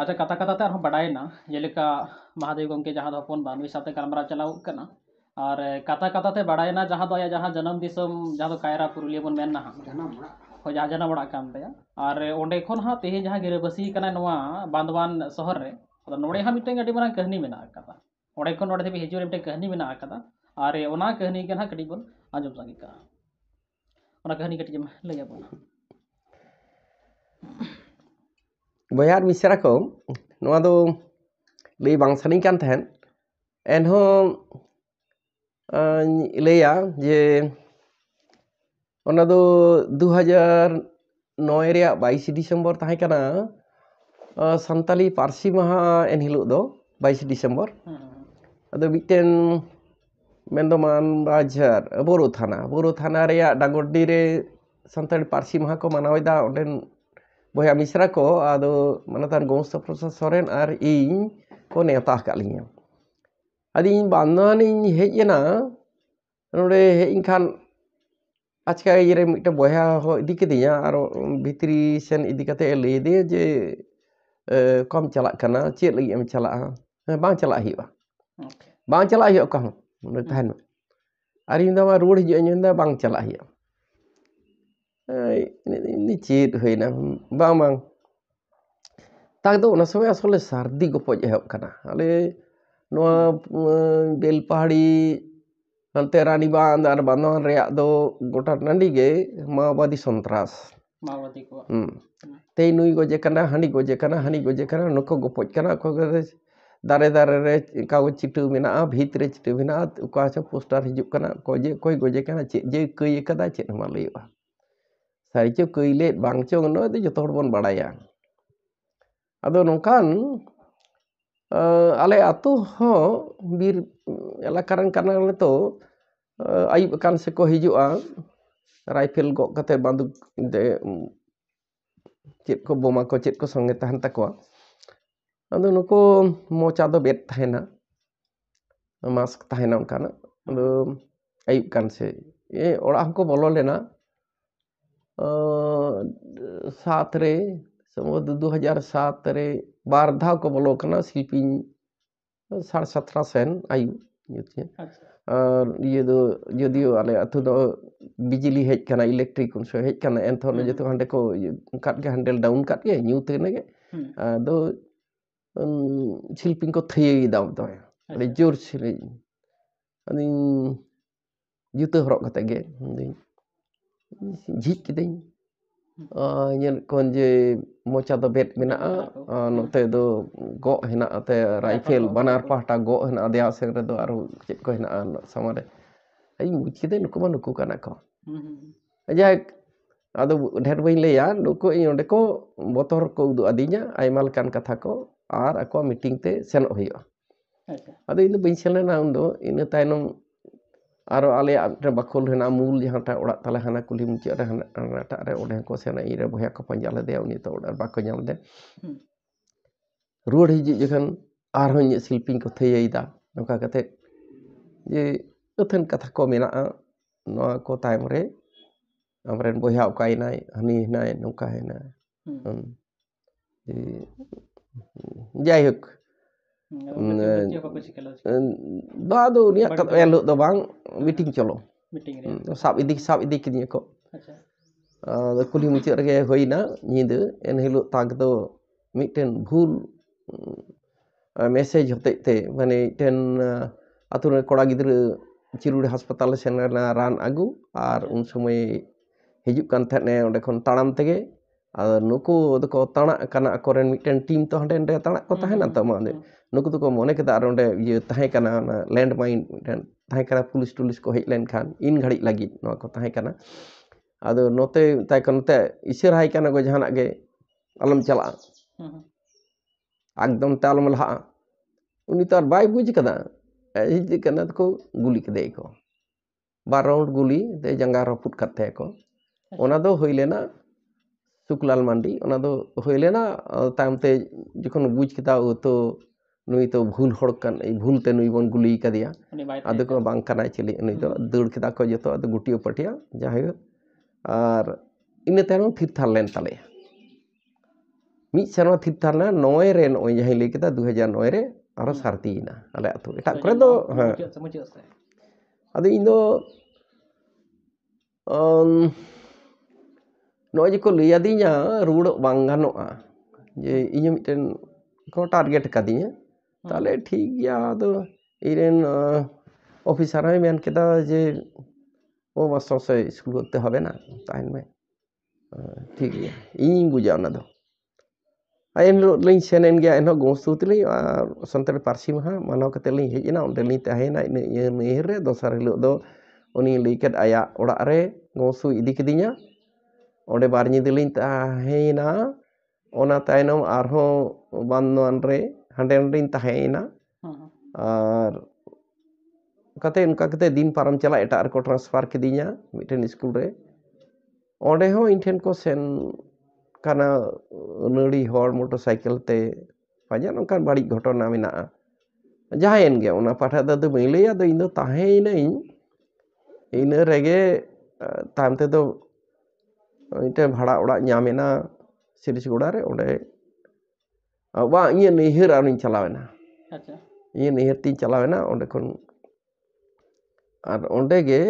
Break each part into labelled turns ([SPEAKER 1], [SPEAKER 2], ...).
[SPEAKER 1] अच्छा कथा कथा ते आरहं बाडायना जेलेका महादेव गंके जहाँ दो हपन बा नुई साथे गालमाराव चलाव कना और कथा कथा ते बाडायना जहाँ दो जहाँ जन्म दिसम जहाँ दो कायरा पुरुलिया बन मेन ना हो जहाँ जन्म बड़ा कान तया और ओंडे खन हाँ तेहे जहाँ गिरबसी कना नोआ बांधवान शहर रे अदो नोडे हाँ मिटन अडी मारांग कहानी मेना कदा ओंडे खन नोडे धबी हिजुरे मिटन कहानी मेना कदा और ओना कहानी के ना कटी बन आंजम संगी का ओना कहानी कटी जम लैया बन
[SPEAKER 2] Boyar misra ko noa do lay bang saning kan tehen enho leya je ona do 2009 ᱨᱮᱭᱟᱜ 22 December tahe kana santali parsi maha en hilok do 22 December ado miten mendoman bajar boro thana reyak dagordi re santali parsi maha ko manawida onden boya misra ko ado manatan gongsta proses soren ar ing ko neutah kat linya adi bandan ing hejena node ing kan আজকে এর একটা বয়া ইদিকে দিয়া আর ভিতরি সেন ইদিকাতে লই দে যে কম চালাক কানা চেত লাগি এম চালা বাং চালা হিবা বাং চালা হিবা কহ তাহেন আর ইন্দা মা রোড হিজু ইন্দা বাং চালা হিবা ni চেত হইনা বাং বাং tak do ona সময় আসলে সার্দি গপজ এহব কানা আলে নোয়া বেল পাহাড়ি Nanti Rani Band আর বান্দোয়ান রেয়াক দো গোটা নান্ডি গে মাওবাদী সন্ত্রাস
[SPEAKER 1] माओवादी को
[SPEAKER 2] তেই নুই গজে কানা হানি গজে কানা নকো গপজ কানা ko dare re kago citu mena bhitre citu mena ko asa poster hijuk kana ko je koi goje kana cek je keuy kada cek ma leuba sari ce keuy let bang cong no itu joto hor bon badaya ado nongkan ale atu ho bir elakaran kana to ayub kan seko hijua rifle go kate banduk de chet ko boma ko chet ko songe tahan takwa ado nuko mocha do bet tahena mask tahena kana ado ayub kan se orang ko bolo lena 7 re semua 2007 re bar dha ko bolo kana silping 17.5 sen ayu gitu আর ইয়ে দো যদিও আলে আতো দো বিজলি hedge কানা electric উনসো hedge কানা এনথন যেতো হান্ডে কো কাট গে handle down কাট গে নিউতে নেগে দো শিল্পিং কো থই দাও তো আরে জোর ছিল আনি জুতো হরক কাতে গে ঝিক কিদিন nyel kon je mocha do bet mena note do go hena ate rifle banar pahta go hena dia seng re do aru chet ko hena samare ai muchide nuku ma nuku kana ko aja ado dher bain le ya nuku onde ko motor ko udu adinya aimal kan katha ko ar ako meeting te sen hoyo ado inu bain selena undo inu tainom aro ale bakol hena mul jahan ta orak tala hana kuli mucik re hana ta re ode ko sena ire boya ko panjal de uni to odar bako nyam de road hiji jekhan arhon nye silping ko theyida noka kate je uthen katha ko mena no ko time re amren boya ukai nai hani nai noka hena jai hok Bado niat kat elok do bang meeting cholo sab idik kini ko kuli mucik rege hoina nyinde en helok tag do miten bhul message hote te mane ten atur koda gidre Ciruri hospital senena ran agu ar un somoy hijuk kan thane onde kon taram tege nuku doko tanak kana akoren miten team to hande tanak ko tahena to mane nuku to ko mone keda ar onde ye tahe kana land mine miten tahe kana pulis ko hej len khan in ghadi lagi no ko tahe kana ado note tai kon te isir hai kana go jahanak ge alam chala akdam talum laha uni tar bai buj kada hiji kana ko guli kede ko bar round guli te janga raput katte ko ona do hoilena Suklal Mandi ona do hoilena tamte jokon buj kita to nui to bhul hor kan ei bhul te nui bon guli kadia ado ko bang kana chili nui to dur kita ko joto ado gutio patia jahai ar ine tanon thir thar len tale ᱢᱤᱫ ᱥᱮᱨᱢᱟ ᱛᱷᱤᱨ ᱛᱟᱦᱮᱸ ᱞᱮᱱᱟ 9 ᱨᱮ ᱱᱚᱜᱼᱚᱭ ᱡᱟᱦᱟᱸᱧ ᱞᱟᱹᱭ ᱠᱮᱫᱟ 2009 ᱨᱮ ᱟᱨᱚ ᱥᱟᱨᱫᱤᱭᱮᱱᱟ ᱟᱞᱮ ᱟᱹᱛᱩ ᱮᱴᱟᱜ ᱠᱚᱨᱮ ᱫᱚ ᱦᱮᱸ
[SPEAKER 1] ᱢᱩᱪᱟᱹᱫ ᱥᱮ
[SPEAKER 2] ᱟᱫᱚ ᱤᱧ ᱫᱚ ᱱᱚᱜᱼᱚᱭ ᱡᱮᱠᱚ ᱞᱟᱹᱭ ᱟᱹᱫᱤᱧᱟ ᱨᱩᱣᱟᱹᱲᱚᱜ ᱵᱟᱝ ᱜᱟᱱᱚᱜᱼᱟ ᱡᱮ ᱤᱧ ᱢᱤᱫᱴᱮᱱ ᱠᱚ ᱴᱟᱨᱜᱮᱴ ᱠᱟᱫᱤᱧᱟ ᱛᱟᱦᱞᱮ ᱴᱷᱤᱠ ᱜᱮᱭᱟ ᱟᱫᱚ ᱤᱧᱨᱮᱱ অফিসার হয়ে মেন কেদা যে ও মাস্টার মশাই স্কুল করতে হবে না তাহেন মে ঠিক গিয়া ইᱧ বুঝা ᱚᱱᱟ ᱫᱚ ᱮᱱᱦᱤᱞᱳᱜ ᱞᱤᱧ ᱥᱮᱱ ᱮᱱ ᱜᱮᱭᱟ ᱮᱱᱦᱚᱸ ᱜᱚᱢᱥᱛᱩ ᱛᱮᱞᱤᱧ ᱥᱟᱱᱛᱟᱲᱤ ᱯᱟᱹᱨᱥᱤ ᱢᱟᱦᱟ ᱢᱟᱱᱟᱣ ᱠᱟᱛᱮ ᱞᱤᱧ ᱦᱮᱡ ᱮᱱᱟ ᱚᱸᱰᱮᱞᱤᱧ ᱛᱟᱦᱮᱸᱭᱮᱱᱟ ᱤᱱᱟᱹ ᱱᱟᱹᱭᱦᱟᱹᱨ ᱨᱮ ᱫᱚᱥᱟᱨ ᱦᱤᱞᱳᱜ ᱫᱚ ᱩᱱᱤ ᱞᱟᱹᱭ ᱠᱮᱫ ᱟᱭᱟᱜ ᱚᱲᱟᱜ ᱨᱮ ᱜᱚᱢᱥᱛᱩ ᱤᱫᱤ ᱠᱤᱫᱤᱧᱟ ᱚᱸᱰᱮ ᱵᱟᱨ ᱧᱤᱫᱟᱹ ᱞᱤᱧ ᱛᱟᱦᱮᱸᱭᱮᱱᱟ ᱚᱱᱟ ᱛᱟᱭᱱᱚᱢ ᱟᱨᱦᱚᱸ ᱵᱟᱸᱫᱷᱣᱟᱱ ᱨᱮ ᱦᱟᱸᱰᱮ ᱱᱟᱰᱮᱧ ᱛᱟᱦᱮᱸᱭᱮᱱᱟ ᱟᱨ ᱠᱟᱛᱮ ᱚᱱᱠᱟ ᱠᱟᱛᱮ ᱫᱤᱱ ᱯᱟᱨᱚᱢ ᱪᱟᱞᱟᱜ ᱮᱴᱟᱜ ᱨᱮᱠᱚ ᱴᱨᱟᱱᱥᱯᱷᱟᱨ ᱠᱤᱫᱤᱧᱟ ᱢᱤᱫᱴᱮᱱ ᱥᱠᱩᱞ ᱨᱮ ᱚᱸᱰᱮ ᱦᱚᱸ ᱤᱧ ᱴᱷᱮᱱ ᱠᱚ ᱥᱮᱱ ᱠᱟᱱᱟ ᱱᱟᱹᱲᱤ ᱦᱚᱲ ᱢᱚᱴᱚᱨ ᱥᱟᱭᱠᱮᱞ ᱛᱮ ᱯᱟᱸᱡᱟ ᱱᱚᱝᱠᱟᱱ ᱵᱟᱹᱲᱤᱡ ᱜᱷᱚᱴᱚᱱᱟ ᱢᱮᱱᱟᱜᱼᱟ ᱡᱟᱦᱟᱸᱭᱮᱱ ᱜᱮ ᱚᱱᱟ ᱯᱟᱦᱴᱟ ᱫᱚ ᱵᱟᱹᱧ ᱞᱟᱹᱭᱟ ᱟᱫᱚ ᱤᱧ ᱫᱚ ᱛᱟᱦᱮᱸᱭᱮᱱᱟᱹᱧ ᱤᱱᱟᱹ ᱨᱮᱜᱮ ᱛᱟᱭᱚᱢ ᱛᱮᱫᱚ ᱢᱤᱫᱴᱮᱱ ᱵᱷᱟᱲᱟ ᱚᱲᱟᱜ ᱧᱟᱢᱮᱱᱟ ᱥᱤᱨᱤᱥᱜᱚᱲᱟ ᱨᱮ ᱚᱸᱰᱮ ᱵᱟᱝ ᱤᱧᱟᱹᱜ ᱱᱟᱹᱭᱦᱟᱹᱨ ᱟᱨᱤᱧ ᱪᱟᱞᱟᱣᱮᱱᱟ ᱤᱧᱟᱹᱜ ᱱᱟᱹᱭᱦᱟᱹᱨ ᱛᱤᱧ ᱪᱟᱞᱟᱣᱮᱱᱟ ᱚᱸᱰᱮ ᱠᱷᱚᱱ ᱟᱨ ᱚᱸᱰᱮ ᱜᱮ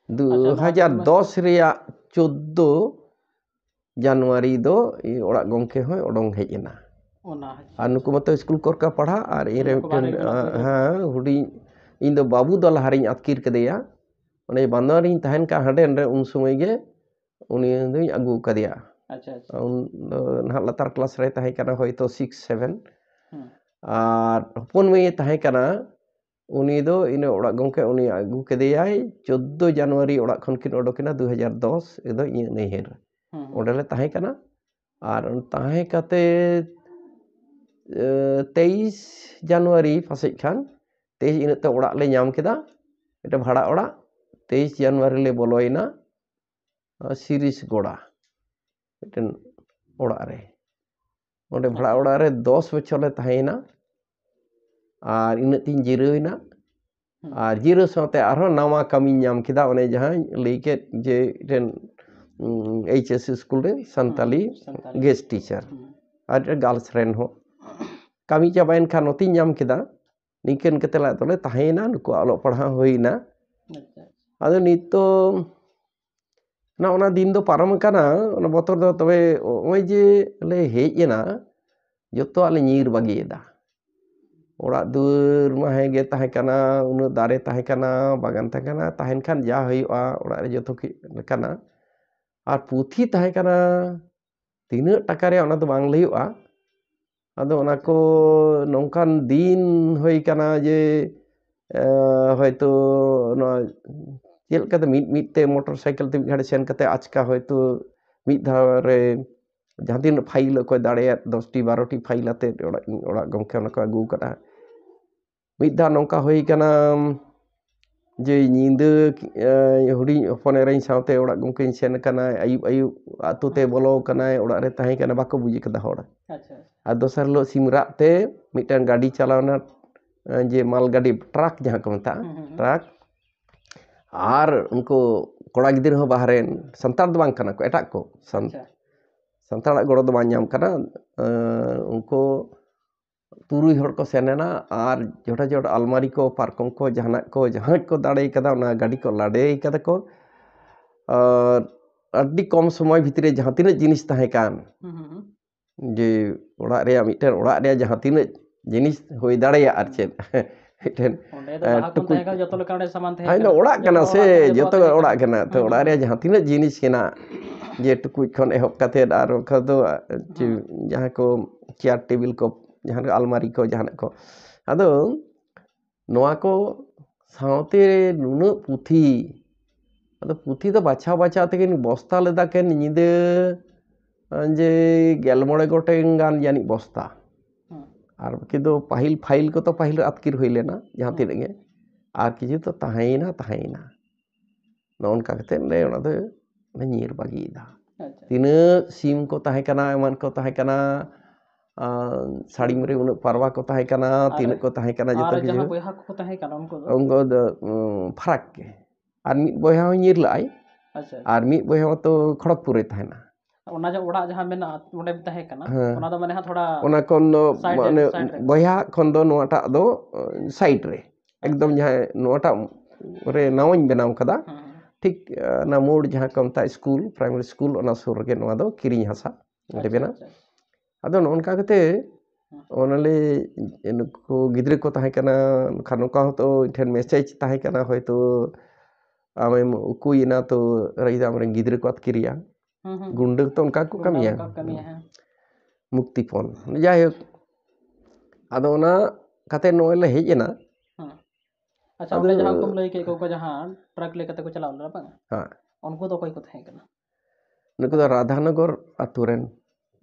[SPEAKER 2] 2010 ᱨᱮᱭᱟᱜ 14 ᱡᱟᱱᱩᱣᱟᱨᱤ ᱫᱚ ᱚᱲᱟᱜ ᱜᱚᱢᱠᱮ ᱦᱚᱸᱭ ᱚᱰᱚᱝ ᱦᱮᱡ ᱮᱱᱟ ᱟᱨ ᱱᱩᱠᱩ ᱢᱟᱛᱚ ᱥᱠᱩᱞ ᱠᱚᱨᱮ ᱠᱚ ᱯᱟᱲᱦᱟᱜ ᱟᱨ ᱤᱧᱨᱮ ᱢᱤᱫᱴᱮᱱ ᱦᱮᱸ ᱦᱩᱰᱤᱧ ᱤᱧ ᱫᱚ ᱵᱟᱹᱵᱩ ᱫᱚ ᱞᱟᱦᱟᱨᱤᱧ ᱟᱹᱛᱠᱤᱨ ᱠᱮᱫᱮᱭᱟ ᱚᱱᱮ ᱵᱟᱸᱫᱣᱟᱱ ᱨᱤᱧ ᱛᱟᱦᱮᱱ ᱠᱟᱱ ᱦᱟᱸᱰᱮ ᱱᱟᱰᱮ ᱩᱱ ᱥᱚᱢᱚᱭ ᱜᱮ ᱩᱱᱤ ᱫᱚᱧ ᱟᱹᱜᱩ ᱠᱟᱫᱮᱭᱟ ᱩᱱ ᱫᱚ ᱱᱟᱦᱟᱜ ᱞᱟᱛᱟᱨ ᱠᱞᱟᱥ ᱨᱮ ᱛᱟᱦᱮᱸ ᱠᱟᱱᱟ ᱦᱚᱭᱛᱳ 6-7 ᱟᱨ ᱦᱚᱯᱚᱱ ᱢᱟᱹᱭᱮ ᱛᱟᱦᱮᱸ ᱠᱟᱱᱟ ᱩᱱᱤ ᱫᱚ ᱤᱱᱟᱹ ᱚᱲᱟᱜ ᱜᱚᱢᱠᱮ ᱩᱱᱤ ᱟᱹᱜᱩ ᱠᱮᱫᱮᱭᱟᱭ 14 ᱡᱟᱱᱩᱣᱟᱨᱤ ᱚᱲᱟᱜ ᱠᱷᱚᱱ ᱠᱤᱱ ᱚᱰᱚᱠᱮᱱᱟ 2010 ᱨᱮᱫᱚ ᱤᱧᱟᱹᱜ ᱱᱟᱹᱭᱦᱟᱹᱨ ᱚᱸᱰᱮᱞᱮ ᱛᱟᱦᱮᱸ ᱠᱟᱱᱟ ᱟᱨ ᱛᱟᱦᱮᱸ ᱠᱟᱛᱮ 23 ᱡᱟᱱᱩᱣᱟᱨᱤ ᱯᱟᱥᱮᱡ ᱠᱷᱟᱱ 23 ᱤᱱᱟᱹᱜ ᱛᱮ ᱚᱲᱟᱜ ᱞᱮ ᱧᱟᱢ ᱠᱮᱫᱟ ᱢᱤᱫᱴᱮᱱ ᱵᱷᱟᱲᱟ ᱚᱲᱟᱜ 23 ᱡᱟᱱᱩᱣᱟᱨᱤ ᱞᱮ ᱵᱚᱞᱚᱭᱮᱱᱟ ᱥᱤᱨᱤᱥᱜᱚᱲᱟ ᱢᱤᱫᱴᱮᱱ ᱚᱲᱟᱜ ᱨᱮ ᱚᱸᱰᱮ ᱵᱷᱟᱲᱟ ᱚᱲᱟᱜ ᱨᱮ 10 বছর ᱞᱮ ᱛᱟᱦᱮᱸᱭᱮᱱᱟ ᱟᱨ ᱤᱱᱟᱹᱜ ᱛᱤᱧ ᱡᱤᱨᱟᱹᱣᱮᱱᱟ ᱟᱨ ᱡᱤᱨᱟᱹᱣ ᱥᱟᱶᱛᱮ ᱟᱨᱦᱚᱸ ᱱᱟᱣᱟ ᱠᱟᱹᱢᱤᱧ ᱧᱟᱢ ᱠᱮᱫᱟ ᱚᱱᱮ ᱡᱟᱦᱟᱸᱧ ᱞᱟᱹᱭ ᱠᱮᱫ ᱡᱮ ᱢᱤᱫᱴᱮᱱ এইচএস স্কুল ᱨᱮ ᱥᱟᱱᱛᱟᱞᱤ ᱜᱮᱥᱴ ᱴᱤচার ᱟᱨ ᱜᱟᱨᱞᱥ ᱨᱮᱱ ᱦᱚᱸ ᱠᱟᱹᱢᱤ ᱪᱟᱵᱟᱭᱮᱱ ᱠᱷᱟᱱ ᱱᱚᱛᱮᱧ ᱧᱟᱢ ᱠᱮᱫᱟ ᱱᱤᱝᱠᱟᱹᱱ ᱠᱟᱛᱮ ᱫᱚᱞᱮ ᱛᱟᱦᱮᱸᱭᱮᱱᱟ ᱱᱩᱠᱩᱣᱟᱜ ᱚᱞᱚᱜ ᱯᱟᱲᱦᱟᱣ ᱦᱩᱭᱮᱱᱟ ᱟᱫᱚ ᱱᱤᱛᱚᱜ ᱚᱱᱟ ᱫᱤᱱ ᱫᱚ ᱯᱟᱨᱚᱢ ᱟᱠᱟᱱᱟ ᱚᱱᱟ ᱵᱚᱛᱚᱨ ᱫᱚ ᱛᱚᱵᱮ ᱱᱚᱜᱼᱚᱭ ᱡᱮ ᱞᱮ ᱦᱮᱡ ᱮᱱᱟ ᱡᱚᱛᱚᱣᱟᱜ ᱞᱮ ᱧᱤᱨ ᱵᱟᱹᱜᱤᱭᱟᱫᱟ ᱚᱲᱟᱜ ᱫᱩᱣᱟᱹᱨ ᱢᱟ ᱦᱮᱸᱜᱮ ᱛᱟᱦᱮᱸ ᱠᱟᱱᱟ ᱩᱱᱟᱹᱜ ᱫᱟᱨᱮ ᱛᱟᱦᱮᱸ ᱠᱟᱱᱟ ᱵᱟᱜᱟᱱ ᱛᱟᱦᱮᱸ ᱠᱟᱱᱟ ᱛᱟᱦᱮᱱ ᱠᱷᱟᱱ ᱡᱟ ᱦᱩᱭᱩᱜᱼᱟ ᱚᱲᱟᱜ ᱨᱮ ᱡᱚᱛᱚ ᱞᱮᱠᱟᱱᱟ ᱟᱨ ᱯᱩᱛᱷᱤ ᱛᱟᱦᱮᱸ ᱠᱟᱱᱟ ᱛᱤᱱᱟᱹᱜ ᱴᱟᱠᱟ ᱨᱮᱭᱟᱜ ᱚᱱᱟ ᱫᱚ ᱵᱟᱝ ᱞᱟᱹᱭᱚᱜᱼᱟ ᱟᱫᱚ ᱚᱱᱟ ᱠᱚ ᱱᱚᱝᱠᱟᱱ ᱫᱤᱱ ᱦᱩᱭ ᱠᱟᱱᱟ ᱡᱮ ᱦᱚᱭᱛᱳ ᱱᱚᱣᱟ ᱪᱮᱫ ᱞᱮᱠᱟᱛᱮ ᱢᱤᱫ ᱛᱮ ᱢᱚᱴᱚᱨ ᱥᱟᱭᱠᱮᱞ ᱛᱮ ᱢᱤᱫ ᱜᱷᱟᱹᱲᱤ ᱥᱮᱱ ᱠᱟᱛᱮ ᱟᱪᱠᱟ ᱦᱚᱭᱛᱳ ᱢᱤᱫ ᱫᱷᱟᱣ ᱨᱮ ᱡᱟᱦᱟᱸ ᱛᱤᱱᱟᱹᱜ ᱯᱷᱟইᱞ ᱚᱠᱚᱭ ᱫᱟᱲᱮᱭᱟᱜ 10ᱴᱤ 12ᱴᱤ ᱯᱷᱟইᱞ ᱟᱛᱮ ᱚᱲᱟᱜ ᱜᱚᱢᱠᱮ ᱚᱱᱟ ᱠᱚ ᱟᱹᱜᱩ ᱠᱟᱫᱟ ᱢᱤᱫ ᱫᱷᱟᱣ ᱱᱚᱝᱠᱟ ᱦᱩᱭ ᱠᱟᱱᱟ ᱡᱮ ᱧᱤᱫᱟᱹ ᱦᱩᱰᱤᱧ ᱦᱚᱯᱚᱱ ᱮᱨᱟᱧ ᱥᱟᱶᱛᱮ ᱚᱲᱟᱜ ᱜᱚᱢᱠᱮᱧ ᱥᱮᱱ ᱟᱠᱟᱱᱟ ᱟᱹᱭᱩᱵ ᱟᱹᱛᱩ ᱛᱮ ᱵᱚᱞᱚ ᱟᱠᱟᱱᱟᱭ ᱚᱲᱟᱜ ᱨᱮ ᱛᱟᱦᱮᱸ ᱠᱟᱱᱟ ᱵᱟᱠᱚ ᱵᱩᱡ ᱠᱟᱫᱟ ᱦᱚᱲ ᱟᱨ ᱫᱚᱥᱟᱨ ᱦᱤᱞᱳᱜ ᱥᱤᱢ ᱨᱟᱜ ᱛᱮ ᱢᱤᱫᱴᱟᱝ ᱜᱟᱹᱰᱤ ᱪᱟᱞᱟᱣᱱᱟ ᱡᱮ ᱢᱟᱞ ᱜᱟᱹᱰᱤ ᱴᱨᱟᱠ ᱡᱟᱦᱟᱸ ᱠᱚ ᱢᱮᱛᱟᱜᱼᱟ ᱴᱨᱟᱠ ᱟᱨ ᱩᱱᱠᱩ ᱠᱚᱲᱟ ᱜᱤᱫᱽᱨᱟᱹ ᱦᱚᱸ ᱵᱟᱦᱨᱮ ᱥᱟᱱᱛᱟᱲ ᱫᱚ ᱵᱟᱝ ᱠᱟᱱᱟ ᱠᱚ ᱮᱴᱟᱜ ᱠᱚ ᱥᱟᱱᱛᱟᱲᱟᱜ ᱜᱚᱲᱚ ᱫᱚ ᱵᱟᱝ ᱧᱟᱢ ᱠᱟᱱᱟ ᱩᱱᱠᱩ 3 ᱦᱚᱲ ᱠᱚ ᱥᱮᱱ ᱮᱱᱟ ᱟᱨ ᱡᱚᱴᱟ ᱟᱞᱢᱟᱨᱤ ᱠᱚ ᱯᱟᱨᱠᱚᱢ ᱠᱚ ᱡᱟᱦᱟᱱᱟᱜ ᱠᱚ ᱫᱟᱲᱮ ᱠᱟᱫᱟ ᱚᱱᱟ ᱜᱟᱹᱰᱤ ᱠᱚ ᱞᱟᱰᱮ ᱠᱟᱫᱟ ᱠᱚ ᱟᱹᱰᱤ ᱠᱚᱢ ᱥᱚᱢᱚᱭ ᱵᱷᱤᱛᱨᱤ ᱡᱟᱦᱟᱸ ᱛᱤᱱᱟᱹᱜ ᱡᱤᱱᱤᱥ ᱛᱟᱦᱮᱸ ᱠᱟᱱ ᱡᱮ ᱚᱲᱟᱜ ᱨᱮᱭᱟᱜ ᱢᱤᱫᱴᱮᱱ ᱚᱲᱟᱜ ᱨᱮᱭᱟᱜ ᱡᱟᱦᱟᱸ ᱛᱤᱱᱟᱹᱜ ᱡᱤᱱᱤस ᱦᱩᱭ ᱫᱟᱲᱮᱭᱟᱜᱼᱟ ᱟᱨ ᱪᱮᱫ ᱢᱤᱫᱴᱮᱱ
[SPEAKER 1] ᱴᱩᱠᱩᱡ ᱡᱚᱛᱚ ᱞᱮᱠᱟᱱ ᱥᱟᱢᱟᱱ ᱛᱟᱦᱮᱸ
[SPEAKER 2] ᱠᱟᱱᱟ ᱚᱲᱟᱜ ᱠᱟᱱᱟ ᱥᱮ ᱡᱚᱛᱚ ᱚᱲᱟᱜ ᱠᱟᱱᱟ ᱛᱚ ᱚᱲᱟᱜ ᱨᱮᱭᱟᱜ ᱡᱟᱦᱟᱸ ᱛᱤᱱᱟᱹᱜ ᱡᱤᱱᱤᱥ ᱦᱮᱱᱟᱜ ᱡᱮ ᱴᱩᱠᱩᱡ ᱠᱷᱚᱱ ᱮᱦᱚᱵ ᱠᱟᱛᱮᱫ ᱟᱨ ᱚᱱᱠᱟ ᱫᱚ ᱡᱟᱦᱟᱸ ᱠᱚ ᱪᱮᱭᱟᱨ ᱴᱮᱵᱤᱞ ᱠᱚ ᱡᱟᱦᱟᱸ ᱟᱞᱢᱟᱨᱤ ᱠᱚ ᱡᱟᱦᱟᱱᱟᱜ ᱠᱚ ᱟᱫᱚ ᱱᱚᱣᱟ ᱠᱚ ᱥᱟᱶᱛᱮ ᱱᱩᱱᱟᱹᱜ ᱯᱩᱛᱷᱤ ᱟᱫᱚ ᱯᱩᱛᱷᱤ ᱫᱚ ᱵᱟᱪᱷᱟᱣ ᱛᱮᱜᱮᱧ ᱵᱚᱥᱛᱟ ᱞᱮᱫᱟ ᱠᱮᱱ ᱧᱤᱫᱟᱹ ᱡᱮ 19 ᱜᱚᱴᱮᱱ ᱜᱟᱱ ᱡᱟᱹᱱᱤᱡ ᱵᱚᱥᱛᱟ ᱟᱨ ᱠᱤᱱᱛᱩ ᱯᱟᱹᱦᱤᱞ ᱯᱷᱟইᱞ ᱠᱚᱫᱚ ᱯᱟᱹᱦᱤᱞ ᱟᱛᱠᱤᱨ ᱦᱩᱭ ᱞᱮᱱᱟ ᱡᱟᱦᱟᱸ ᱛᱤᱱᱟᱹᱜ ᱜᱮ ᱟᱨ ᱠᱤᱪᱷᱩ ᱛᱚ ᱛᱟᱦᱮᱸᱭᱮᱱᱟ ᱱᱚᱝᱠᱟ ᱠᱟᱛᱮᱫ ᱞᱮ ᱚᱱᱟ ᱫᱚ ᱧᱤᱨ ᱵᱟᱹᱜᱤᱭᱮᱫᱟ ᱛᱤᱱᱟᱹᱜ ᱥᱤᱢ ko tahe kana eman ko tahe kana ᱥᱟᱹᱲᱤᱢ ᱨᱮ ᱩᱱᱟᱹᱜ ᱯᱟᱨᱣᱟ ᱠᱚ ᱛᱟᱦᱮᱸ ᱠᱟᱱᱟ ᱛᱤᱱᱟᱹᱜ ᱠᱚ ᱛᱟᱦᱮᱸ ᱠᱟᱱᱟ ᱡᱚᱛᱚ ᱠᱤᱪᱷᱩ
[SPEAKER 1] ᱡᱟᱦᱟᱸ ᱵᱚᱭᱦᱟ ᱠᱚ ᱛᱟᱦᱮᱸ ᱠᱟᱱᱟ
[SPEAKER 2] ᱩᱱᱠᱩ ᱫᱚ ᱯᱷᱟᱨᱟᱠ ᱜᱮ ᱟᱨ ᱢᱤᱫ ᱵᱚᱭᱦᱟ ᱦᱚᱸ ᱧᱤᱨ ᱞᱟᱜᱼᱟᱭ ᱟᱨ ᱢᱤᱫ ᱵᱚᱭᱦᱟ ᱢᱟᱛᱚ ᱠᱷᱚᱲᱚᱜᱽᱯᱩᱨ ᱨᱮ ᱛᱟᱦᱮᱱᱟ
[SPEAKER 1] ᱚᱱᱟ ᱡᱮ ᱚᱲᱟᱜ ᱡᱟᱦᱟᱸ ᱢᱮᱱᱟᱜᱼᱟ ᱚᱸᱰᱮ ᱛᱟᱦᱮᱸ ᱠᱟᱱᱟ ᱚᱱᱟ ᱫᱚ ᱢᱟᱱᱮ ᱦᱟᱸᱜ ᱛᱷᱚᱲᱟ
[SPEAKER 2] ᱚᱱᱟ ᱠᱷᱚᱱ ᱫᱚ
[SPEAKER 1] Side
[SPEAKER 2] ᱢᱟᱱᱮ
[SPEAKER 1] ᱨᱮ
[SPEAKER 2] ᱵᱚᱭᱦᱟ ᱠᱷᱚᱱ ᱫᱚ ᱱᱚᱣᱟᱴᱟᱜ ᱫᱚ ᱥᱟᱭᱤᱰ ᱨᱮ ᱮᱠᱫᱚम ᱡᱟᱦᱟᱸ ᱱᱚᱣᱟᱴᱟᱜ ᱨᱮ ᱱᱟᱣᱟᱧ ᱵᱮᱱᱟᱣ ᱠᱟᱫᱟ ᱴᱷᱤᱠ ᱚᱱᱟ ᱢᱳᱲ ᱡᱟᱦᱟᱸ ᱠᱚ ᱢᱮᱛᱟᱜᱼᱟ ᱥᱠᱩᱞ ᱯᱨᱟᱭᱢᱟᱨᱤ ᱥᱠᱩᱞ ᱚᱱᱟ ᱥᱩᱨ ᱨᱮᱜᱮ ᱱᱚᱣᱟ ᱫᱚ ᱠᱤᱨᱤᱧ ᱦᱟᱥᱟ ᱚᱸᱰᱮ ᱵᱮᱱᱟᱣ ᱟᱫᱚ ᱱᱚᱝᱠᱟ ᱠᱟᱛᱮ ᱚᱱᱟᱞᱮ ᱱᱩᱠᱩ ᱜᱤᱫᱽᱨᱟᱹ ᱠᱚ ᱛᱟᱦᱮᱸ ᱠᱟᱱᱟ ᱠᱷᱟᱱ ᱱᱚᱝᱠᱟ ᱦᱚᱸᱛᱚ ᱴᱷᱮᱱ ᱢᱮᱥᱮᱡᱽ ᱛᱟᱦᱮᱸ ᱠᱟᱱᱟ ᱦᱚᱭᱛᱳ ᱟᱢᱮᱢ ᱩᱠᱩᱭᱮᱱᱟ ᱛᱚ ᱨᱟᱡᱤᱫᱟ ᱟᱢᱨᱮᱱ ᱜᱤᱫᱽᱨᱟᱹ ko ᱟᱛᱠᱤᱨᱤᱭᱟ ᱜᱩंᱰᱟᱹ ᱛᱚ ᱚᱱᱠᱟ ᱠᱚ ᱠᱟᱹᱢᱤᱭᱟ ᱢᱩᱠᱛᱤᱯᱚᱱ ᱡᱟᱭᱦᱳᱠ ᱟᱫᱚ ᱚᱱᱟ ᱠᱟᱛᱮ ᱱᱚᱜᱼᱚᱭ ᱞᱮ ᱦᱮᱡ ᱮᱱᱟ
[SPEAKER 1] ᱟᱪᱪᱷᱟ ᱚᱸᱰᱮ ᱡᱟᱦᱟᱸ ᱠᱚᱢ ᱞᱟᱹᱭ ᱠᱮᱫ ᱠᱚ ᱡᱟᱦᱟᱸ ᱴᱨᱟᱠ ᱞᱮᱠᱟᱛᱮ ᱠᱚ ᱪᱟᱞᱟᱣ ᱞᱮᱱᱟ ᱵᱟᱝ ᱩᱱᱠᱩ ᱫᱚ ᱚᱠᱚᱭ ᱠᱚ ᱛᱟᱦᱮᱸ ᱠᱟᱱᱟ
[SPEAKER 2] ᱱᱩᱠᱩ ᱫᱚ ᱨᱟᱫᱷᱟᱱᱚᱜᱚᱨ ᱟᱛᱳ ᱨᱮᱱ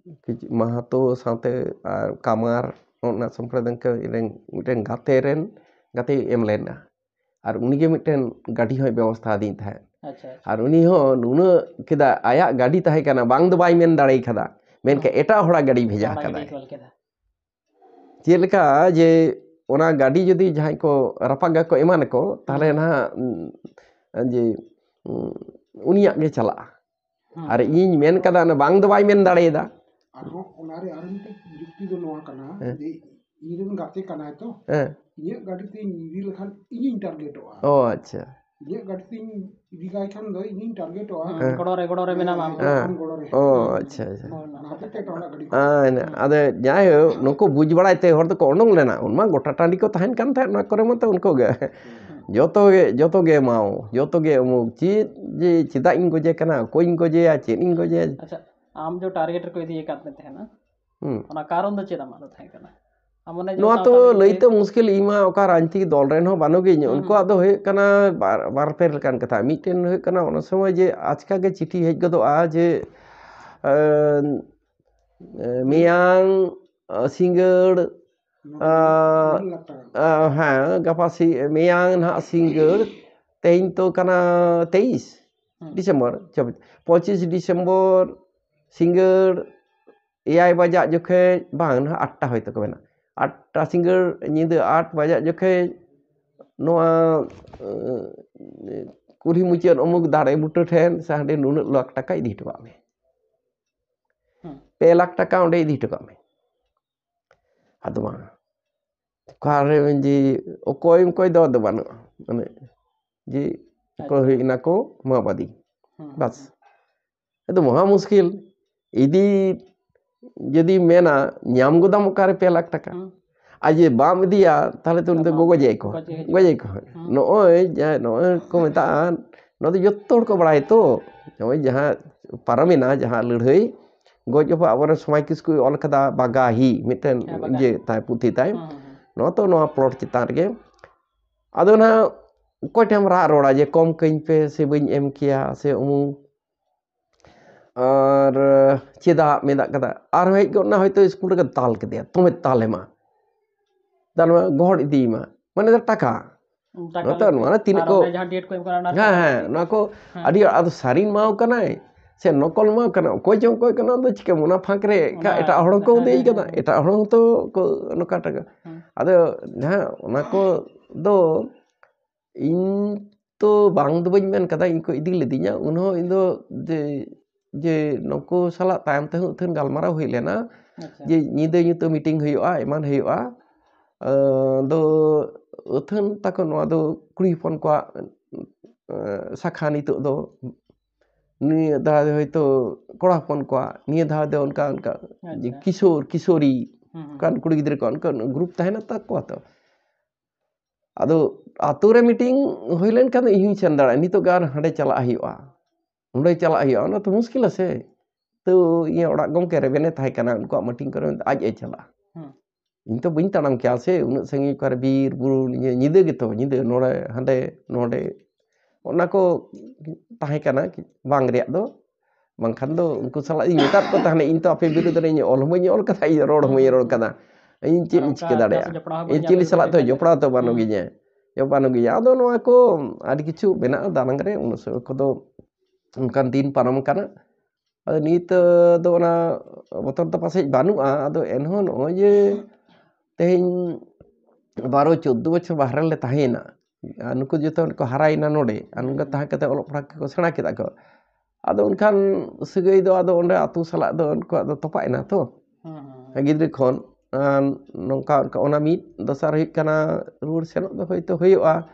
[SPEAKER 2] ᱢᱟᱦᱟᱛᱚ ᱥᱟᱶᱛᱮ ᱠᱟᱢᱟᱨ ᱚᱱᱟ ᱥᱚᱢᱯᱨᱚᱫᱟᱭ ᱨᱮᱱ ᱢᱤᱫᱴᱮᱱ ᱜᱟᱛᱮ ᱮᱢ ᱞᱮᱱᱟ ᱟᱨ ᱩᱱᱤᱜᱮ ᱢᱤᱫᱴᱮᱱ ᱜᱟᱹᱰᱤ ᱦᱚᱸᱭ ᱵᱮᱵᱚᱥᱛᱷᱟ ᱟᱫᱤᱧ ᱛᱟᱦᱮᱸᱫ ᱟᱨ ᱩᱱᱤ ᱦᱚᱸ ᱱᱩᱱᱟᱹᱜ ᱠᱮᱫᱟ ᱟᱭᱟᱜ ᱜᱟᱹᱰᱤ ᱛᱟᱦᱮᱸ ᱠᱟᱱᱟ ᱵᱟᱝ ᱫᱚ ᱵᱟᱭ ᱢᱮᱱ ᱫᱟᱲᱮ ᱠᱟᱫᱟ ᱢᱮᱱᱠᱷᱟᱱ ᱮᱴᱟᱜ ᱦᱚᱲᱟᱜ ᱜᱟᱹᱰᱤ ᱵᱷᱮᱡᱟ ᱠᱟᱫᱟᱭ ᱪᱮᱫ ᱞᱮᱠᱟ ᱡᱮ ᱚᱱᱟ ᱜᱟᱹᱰᱤ ᱡᱩᱫᱤ ᱡᱟᱦᱟᱸᱭ ko ᱨᱟᱯᱟᱜᱟᱠᱚ ᱮᱢᱟᱱᱟᱠᱚ ᱛᱟᱦᱞᱮ ᱱᱟᱦᱟᱜ ᱡᱮ ᱩᱱᱤᱭᱟᱜ ᱜᱮ ᱪᱟᱞᱟᱜᱼᱟ ᱟᱨ ᱤᱧ ᱢᱮᱱ ᱠᱟᱫᱟ ᱵᱟᱝ ᱫᱚ ᱵᱟᱭ ᱢᱮᱱ ᱫᱟᱲᱮᱭᱟᱫᱟ
[SPEAKER 3] ᱟᱨᱦᱚᱸ ᱚᱱᱟᱨᱮ ᱟᱨ ᱢᱤᱫᱴᱮᱱ ᱡᱩᱠᱛᱤ ᱫᱚ ᱱᱚᱣᱟ ᱠᱟᱱᱟ ᱡᱮ ᱤᱧᱨᱮᱱ ᱜᱟᱛᱮ ᱠᱟᱱᱟᱭ ᱛᱚ ᱤᱧᱟᱹᱜ ᱜᱟᱹᱰᱤ ᱛᱤᱧ ᱤᱫᱤ ᱞᱮᱠᱷᱟᱱ ᱤᱧᱤᱧ ᱴᱟᱨᱜᱮᱴᱚᱜᱼᱟ
[SPEAKER 2] ᱚ ᱟᱪᱪᱷᱟ
[SPEAKER 3] ᱤᱧᱟᱹᱜ ᱜᱟᱹᱰᱤ ᱛᱤᱧ ᱤᱫᱤ ᱠᱟᱭ ᱠᱷᱟᱱ ᱫᱚ ᱤᱧᱤᱧ ᱴᱟᱨᱜᱮᱴᱚᱜᱼᱟ
[SPEAKER 1] ᱜᱚᱲᱚ ᱨᱮ ᱢᱮᱱᱟᱢᱟ
[SPEAKER 2] ᱚ ᱟᱪᱪᱷᱟ ᱟᱫᱚ ᱡᱟᱭᱦᱳᱠ ᱱᱩᱠᱩ ᱵᱩᱡᱽ ᱵᱟᱲᱟᱭ ᱛᱮ ᱦᱚᱲ ᱫᱚᱠᱚ ᱚᱰᱚᱝ ᱞᱮᱱᱟ ᱩᱱᱢᱟ ᱜᱚᱴᱟ ᱴᱟᱺᱰᱤ ᱠᱚ ᱛᱟᱦᱮᱱ ᱠᱟᱱ ᱛᱟᱦᱮᱸᱫ ᱱᱚᱣᱟ ᱠᱚᱨᱮ ᱢᱟᱛᱚ ᱩᱱᱠᱩ ᱜᱮ ᱡᱚᱛᱚ ᱜᱮ ᱢᱟও ᱡᱚᱛᱚ ᱜᱮ ᱩᱢᱩᱠ ᱪᱮᱫ ᱡᱮ ᱪᱮᱫᱟᱜ ᱤᱧ ᱜᱚᱡᱮ ᱠᱟᱱᱟ ᱚᱠᱚᱭᱤᱧ ᱜᱚᱡᱮᱭᱟ ᱪᱮᱫ ᱤᱧ ᱜᱚᱡᱮᱭᱟ
[SPEAKER 1] ᱟᱪᱪᱷᱟ ᱟᱢ ᱡᱚ ᱴᱟᱨᱜᱮᱴ ᱨᱮᱠᱚ ᱤᱫᱤ ᱟᱠᱟᱫ ᱢᱮ ᱛᱟᱦᱮᱱᱟ ᱚᱱᱟ ᱠᱟᱨᱚᱱ ᱫᱚ ᱪᱮᱫ ᱟᱢᱟᱜ ᱫᱚ ᱛᱟᱦᱮᱸ ᱠᱟᱱᱟ
[SPEAKER 2] ᱱᱚᱣᱟ ᱛᱚ ᱞᱟᱹᱭᱛᱮ ᱢᱩᱥᱠᱤᱞ ᱤᱧ ᱢᱟ ᱚᱠᱟ ᱨᱟᱡᱽᱱᱤᱛᱤᱠ ᱫᱚᱞ ᱨᱮᱱ ᱦᱚᱸ ᱵᱟᱹᱱᱩᱜᱤᱧ ᱩᱱᱠᱩᱣᱟᱜ ᱫᱚ ᱦᱩᱭᱩᱜ ᱠᱟᱱᱟ ᱵᱟᱨ ᱯᱮ ᱞᱮᱠᱟᱱ ᱠᱟᱛᱷᱟ ᱢᱤᱫᱴᱮᱱ ᱦᱩᱭᱩᱜ ᱠᱟᱱᱟ ᱚᱱᱟ ᱥᱚᱢᱚᱭ ᱡᱮ ᱟᱪᱠᱟ ᱜᱮ ᱪᱤᱴᱷᱤ ᱦᱮᱡ ᱜᱚᱫᱚᱜᱼᱟ ᱡᱮ ᱢᱮᱭᱟᱝ ᱥᱤᱸᱜᱟᱹᱲ ᱦᱮᱸ ᱜᱟᱯᱟ ᱢᱮᱭᱟᱝ ᱱᱟᱦᱟᱜ ᱥᱤᱸᱜᱟᱹᱲ ᱛᱮᱦᱮᱧ ᱛᱚ ᱠᱟᱱᱟ 23 ᱰᱤᱥᱮᱢᱵᱚᱨ 25 ᱰᱤᱥᱮᱢᱵᱚᱨ ᱥᱤᱸᱜᱟᱹᱲ 6 ᱵᱟᱡᱟᱜ ᱡᱚᱠᱷᱮᱡ ᱵᱟᱝ ᱱᱟᱦᱟᱜ 8ᱴᱟ ᱦᱚᱭᱛᱳ ᱠᱚ ᱢᱮᱱᱟ 8ᱴᱟ ᱥᱤᱸᱜᱟᱹᱲ ᱧᱤᱫᱟᱹ 8 ᱵᱟᱡᱟᱜ ᱡᱚᱠᱷᱮᱡ ᱱᱚᱣᱟ ᱠᱩᱞᱦᱤ ᱢᱩᱪᱟᱹᱫ ᱚᱢᱩᱠ ᱫᱟᱨᱮ ᱵᱩᱴᱟᱹ ᱴᱷᱮᱱ ᱥᱮ ᱦᱟᱸᱰᱮ ᱱᱩᱱᱟᱹᱜ ᱞᱟᱠᱷ ᱴᱟᱠᱟ ᱤᱫᱤ ᱦᱚᱴᱚ ᱠᱟᱜ ᱢᱮ 2 ᱞᱟᱠᱷ ᱴᱟᱠᱟ ᱚᱸᱰᱮ ᱤᱫᱤ ᱦᱚᱴᱚ ᱠᱟᱜ ᱢᱮ ᱟᱫᱚ ᱵᱟᱝ ᱚᱠᱟᱨᱮ ᱡᱮ ᱚᱠᱚᱭ ᱫᱚ ᱟᱫᱚ ᱵᱟᱹᱱᱩᱜᱼᱟ ᱢᱟᱱᱮ ᱡᱮ ᱚᱠᱚᱭ ᱦᱩᱭ ᱮᱱᱟ ᱠᱚ ᱢᱟओᱵᱟᱫী ᱵᱟᱥ ᱟᱫᱚ ᱢᱚᱦᱟ ᱢᱩᱥᱠᱤᱞ ᱤᱫᱤ ᱡᱩᱫᱤ ᱢᱮᱱᱟ ᱧᱟᱢ ᱜᱚᱫᱟᱢ ᱚᱠᱟᱨᱮ 2 ᱞᱟᱠᱷ ᱴᱟᱠᱟ ᱟᱨ ᱡᱮ ᱵᱟᱢ ᱤᱫᱤᱭᱟ ᱛᱟᱦᱞᱮ ᱛᱚ ᱩᱱᱤ ᱫᱚ ᱜᱚᱡᱮᱭᱟᱠᱚ ᱱᱚᱜᱼᱚᱭ ᱠᱚ ᱢᱮᱛᱟᱜᱼᱟ ᱱᱚᱣᱟ ᱫᱚ ᱡᱚᱛᱚ ᱦᱚᱲ ᱠᱚ ᱵᱟᱲᱟᱭᱟ ᱛᱚ ᱱᱚᱜᱼᱚᱭ ᱡᱟᱦᱟᱸ ᱯᱟᱨᱚᱢᱮᱱᱟ ᱡᱟᱦᱟᱸ ᱞᱟᱹᱲᱦᱟᱹᱭ ᱜᱚᱡ ᱚᱯᱚᱜ ᱟᱵᱚᱨᱮᱱ ᱥᱚᱢᱟᱡᱽ ᱠᱤᱥᱠᱩᱭ ᱚᱞ ᱠᱟᱫᱟ ᱵᱟᱜᱟᱦᱤ ᱢᱤᱫᱴᱮᱱ ᱤᱭᱟᱹ ᱛᱟᱭ ᱯᱩᱛᱷᱤ ᱛᱟᱭ ᱱᱚᱣᱟ ᱯᱞᱚᱴ ᱪᱮᱛᱟᱱ ᱨᱮᱜᱮ ᱟᱫᱚ ᱱᱟᱦᱟᱜ ᱚᱠᱚᱭ ᱴᱷᱮᱱ ᱨᱟᱜ ᱨᱚᱲᱟ ᱡᱮ ᱠᱚᱢ ᱠᱟᱹᱧ ᱯᱮ ᱥᱮ ᱵᱟᱹᱧ ᱮᱢ ᱠᱮᱭᱟ ᱥᱮ ᱩᱢᱩᱠ ᱟᱨ ᱪᱮᱫᱟᱜ ᱢᱮᱱᱟᱜ ᱠᱟᱫᱟ ᱟᱨ ᱦᱮᱡ ᱜᱚᱫ ᱱᱟ ᱦᱚᱭᱛᱳ ᱤᱥᱠᱩᱞ ᱨᱮᱜᱮ ᱫᱟᱞ ᱠᱮᱫᱮᱭᱟ ᱫᱚᱢᱮ ᱫᱟᱞ ᱮᱢᱟ ᱜᱚᱦᱚᱲ ᱤᱫᱤᱭᱮᱢᱟ ᱢᱟᱱᱮ ᱫᱚ ᱴᱟᱠᱟ ᱱᱚᱣᱟ ᱛᱤᱱᱟᱹᱜ ᱠᱚ ᱦᱮᱸ ᱱᱚᱣᱟ ᱠᱚ ᱟᱹᱰᱤ ᱟᱫᱚ ᱥᱟᱹᱨᱤ ᱮᱢᱟᱣ ᱠᱟᱱᱟᱭ ᱥᱮ ᱱᱚᱠᱚᱞ ᱮᱢᱟᱣ ᱠᱟᱱᱟ ᱚᱠᱚᱭ ᱪᱚᱝ ᱚᱠᱚᱭ ᱠᱟᱱᱟ ᱫᱚ ᱪᱤᱠᱟᱹ ᱚᱱᱟ ᱯᱷᱟᱸᱠ ᱨᱮ ᱮᱴᱟᱜ ᱦᱚᱲ ᱦᱚᱸᱠᱚ ᱫᱮᱭ ᱠᱟᱫᱟ ᱮᱴᱟᱜ ᱦᱚᱲ ᱦᱚᱸᱛᱚ ᱱᱚᱝᱠᱟ ᱴᱟᱠᱟ ᱟᱫᱚ ᱡᱟᱦᱟᱸ ᱚᱱᱟ ᱠᱚ ᱫᱚ ᱤᱧ ᱛᱚ ᱵᱟᱝ ᱫᱚ ᱵᱟᱹᱧ ᱢᱮᱱ ᱠᱟᱫᱟ ᱤᱧ ᱠᱚ ᱤᱫᱤ ᱞᱤᱫᱤᱧᱟ ᱩᱱᱦᱚᱸ ᱤᱧ ᱫᱚ ᱡᱮ ᱱᱩᱠᱩ ᱥᱟᱞᱟᱜ ᱛᱟᱭᱚᱢ ᱛᱮᱦᱚᱸ ᱟᱹᱛᱷᱟᱹᱱ ᱜᱟᱞᱢᱟᱨᱟᱣ ᱦᱩᱭ ᱞᱮᱱᱟ ᱡᱮ ᱧᱤᱫᱟᱹ ᱧᱩᱛᱟᱹ ᱢᱤᱴᱤᱝ ᱦᱩᱭᱩᱜᱼᱟ ᱮᱢᱟᱱ ᱦᱩᱭᱩᱜᱼᱟ ᱫᱚ ᱟᱹᱛᱷᱟᱹᱱ ᱛᱟᱠᱚ ᱱᱚᱣᱟ ᱫᱚ ᱠᱩᱲᱤ ᱦᱚᱯᱚᱱ ᱠᱚᱣᱟᱜ ᱥᱟᱠᱷᱟ ᱱᱤᱛᱚᱜ ᱫᱚ ᱱᱤᱭᱟᱹ ᱫᱷᱟᱣ ᱦᱚᱭᱛᱳ ᱠᱚᱲᱟ ᱦᱚᱯᱚᱱ ᱠᱚᱣᱟᱜ ᱱᱤᱭᱟᱹ ᱫᱷᱟᱣ ᱫᱚ ᱚᱱᱠᱟ ᱠᱤᱥᱳᱨᱤ ᱚᱱᱠᱟᱱ ᱠᱩᱲᱤ ᱜᱤᱫᱽᱨᱟᱹ ᱠᱚ ᱚᱱᱠᱟᱱ ᱜᱨᱩᱯ ᱛᱟᱦᱮᱱᱟ ᱛᱟᱠᱚᱣᱟ ᱛᱚ ᱟᱫᱚ ᱟᱛᱳ ᱨᱮ ᱢᱤᱴᱤᱝ ᱦᱩᱭ ᱞᱮᱱᱠᱷᱟᱱ ᱫᱚ ᱤᱧ ᱦᱚᱧ ᱥᱮᱱ ᱫᱟᱲᱮᱭᱟᱜᱼᱟ ᱱᱤᱛᱚᱜ ᱜᱮ ᱟᱨ ᱦᱟᱸᱰᱮ ᱪᱟᱞᱟᱜ ᱦᱩᱭᱩᱜᱼᱟ ᱚᱸᱰᱮ ᱪᱟᱞᱟᱜ ᱦᱩᱭᱩᱜᱼᱟ ᱚᱱᱟ ᱛᱚ ᱢᱩᱥᱠᱤᱞᱟ ᱥᱮ ᱛᱚ ᱤᱧᱟᱹᱜ ᱚᱲᱟᱜ ᱜᱚᱢᱠᱮ ᱨᱮᱵᱮᱱᱮ ᱛᱟᱦᱮᱸ ᱠᱟᱱᱟ ᱩᱱᱠᱩᱣᱟᱜ ᱢᱤᱴᱤᱝ ᱠᱚᱨᱮ ᱟᱡ ᱮ ᱪᱟᱞᱟᱜᱼᱟ ᱤᱧ ᱛᱚ ᱵᱟᱹᱧ ᱛᱟᱲᱟᱢ ᱠᱮᱭᱟ ᱥᱮ ᱩᱱᱟᱹᱜ ᱥᱟᱺᱜᱤᱧ ᱚᱠᱟᱨᱮ ᱵᱤᱨ ᱵᱩᱨᱩ ᱧᱤᱫᱟᱹ ᱜᱮᱛᱚ ᱧᱤᱫᱟᱹ ᱱᱚᱰᱮ ᱦᱟᱸᱰᱮ ᱱᱚᱰᱮ ᱚᱱᱟ ᱠᱚ ᱛᱟᱦᱮᱸ ᱠᱟᱱᱟ ᱵᱟᱝ ᱨᱮᱭᱟᱜ ᱫᱚ ᱵᱟᱝᱠᱷᱟन ᱫᱚ उनको साला ᱤᱧ ᱢᱮᱛᱟᱫ ᱠᱚ ᱛᱟᱦᱮᱱᱟ ᱤᱧ ᱛᱚ ᱟᱯᱮ ᱵᱤᱨᱩᱫᱽ ᱨᱮ ᱚᱞ ᱦᱚᱸ ᱵᱟᱹᱧ ᱚᱞ ᱠᱟᱫᱟ ᱤᱧ ᱨᱚᱲ ᱦᱚᱸ ᱵᱟᱹᱧ ᱨᱚᱲ ᱠᱟᱫᱟ ᱤᱧ ᱪᱮᱫ ᱤᱧ ᱪᱤᱠᱟᱹ ᱫᱟᱲᱮᱭᱟᱜᱼᱟ ᱤᱧ ᱪᱤᱞᱤ ᱥᱟᱞᱟᱜ ᱛᱚ ᱡᱚᱯᱲᱟᱣ ᱛᱚ ᱵᱟᱹᱱᱩᱜᱤᱧᱟ ᱟᱫᱚ ᱱᱚᱣᱟ ᱠᱚ ᱟᱹᱰᱤ ᱠᱤᱪᱷᱩ ᱢᱮᱱᱟᱜᱼᱟ ᱫᱟᱱᱟᱝ ᱨᱮ ᱩᱱ ᱠᱚᱫᱚ ᱚᱱᱠᱟᱱ ᱫᱤᱱ ᱯᱟᱨᱚᱢ ᱠᱟᱱᱟ ᱟᱫᱚ ᱱᱤᱛ ᱫᱚ ᱚᱱᱟ ᱵᱚᱛᱚᱨ ᱫᱚ ᱯᱟᱥᱮᱡ ᱵᱟᱹᱱᱩᱜᱼᱟ ᱟᱫᱚ ᱮᱱᱦᱚᱸ ᱱᱚᱜᱼᱚᱭ ᱡᱮ ᱛᱮᱦᱮᱧ 12-14 বছর ᱵᱟᱦᱨᱮ ᱨᱮᱞᱮ ᱛᱟᱦᱮᱸᱭᱮᱱᱟ ᱱᱩᱠᱩ ᱡᱚᱛᱚ ᱠᱚ ᱦᱟᱨᱟᱭᱮᱱᱟ ᱱᱚᱰᱮ ᱟᱨ ᱱᱚᱰᱮ ᱛᱟᱦᱮᱸ ᱠᱟᱛᱮ ᱚᱞᱚᱜ ᱯᱟᱲᱦᱟᱜ ᱠᱚ ᱥᱮᱬᱟ ᱠᱮᱫᱟ ᱠᱚ ᱟᱫᱚ ᱚᱱᱠᱟᱱ ᱥᱟᱹᱜᱟᱹᱭ ᱫᱚ ᱟᱫᱚ ᱚᱸᱰᱮ ᱟᱛᱳ ᱥᱟᱞᱟᱜ ᱫᱚ ᱩᱱᱠᱩᱣᱟᱜ ᱫᱚ ᱛᱚᱯᱟᱜ ᱮᱱᱟ ᱛᱚ ᱜᱤᱫᱽᱨᱟᱹ ᱠᱷᱚᱱ ᱱᱚᱝᱠᱟ ᱚᱱᱟ ᱢᱤᱫ ᱫᱚᱥᱟᱨ ᱦᱩᱭᱩᱜ ᱠᱟᱱᱟ ᱨᱩᱣᱟᱹᱲ ᱥᱮᱱᱚᱜ ᱫᱚ ᱦᱳᱭᱛᱳ ᱦᱩᱭᱩᱜᱼᱟ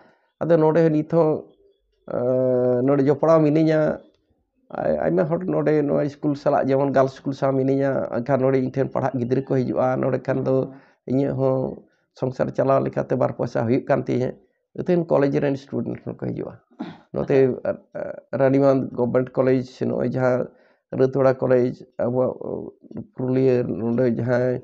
[SPEAKER 2] ᱟᱫᱚ ᱱᱚᱰᱮ ᱱᱤᱛ ᱦᱚᱸ ᱱᱚᱰᱮ ᱡᱚᱯᱲᱟᱣ ᱢᱤᱱᱟᱹᱧᱟ ᱟᱭᱢᱟ ᱦᱚᱲ ᱱᱚᱰᱮ ᱱᱚᱣᱟ ᱥᱠᱩᱞ ᱥᱟᱞᱟᱜ ᱡᱮᱢᱚᱱ ᱜᱟᱨᱞᱥ ᱥᱠᱩᱞ ᱥᱟᱶ ᱢᱤᱱᱟᱹᱧᱟ ᱮᱱᱠᱷᱟᱱ ᱱᱚᱰᱮ ᱤᱧ ᱴᱷᱮᱱ ᱯᱟᱲᱦᱟᱜ ᱜᱤᱫᱽᱨᱟᱹ ᱠᱚ ᱦᱤᱡᱩᱜᱼᱟ ᱱᱚᱰᱮ ᱠᱷᱟᱱ ᱫᱚ ᱤᱧᱟᱹᱜ ᱦᱚᱸ ᱥᱚᱝᱥᱟᱨ ᱪᱟᱞᱟᱣ ᱞᱮᱠᱟᱛᱮ ᱵᱟᱨ ᱯᱚᱭᱥᱟ ᱦᱩᱭᱩᱜ ᱠᱟᱱ ᱛᱤᱧᱟᱹ ᱟᱹᱛᱷᱟᱹᱱ ᱠᱚᱞᱮᱡᱽ ᱨᱮᱱ ᱥᱴᱩᱰᱮᱱᱴ ᱦᱚᱸᱠᱚ ᱦᱤᱡᱩᱜᱼᱟ ᱱᱚᱛᱮ ᱨᱟᱱᱤᱵᱟᱸᱫᱷ ᱜᱚᱵᱷᱚᱨᱢᱮᱱᱴ ᱠᱚᱞᱮᱡᱽ ᱱᱚᱜᱼᱚᱭ ᱡᱟᱦᱟᱸ ᱨᱟᱹᱛᱣᱟᱲᱟ ᱠᱚᱞᱮᱡᱽ ᱟᱵᱚᱣᱟᱜ ᱯᱩᱨᱩᱞᱤᱭᱟᱹ ᱱᱚᱰᱮ ᱡᱟᱦᱟᱸ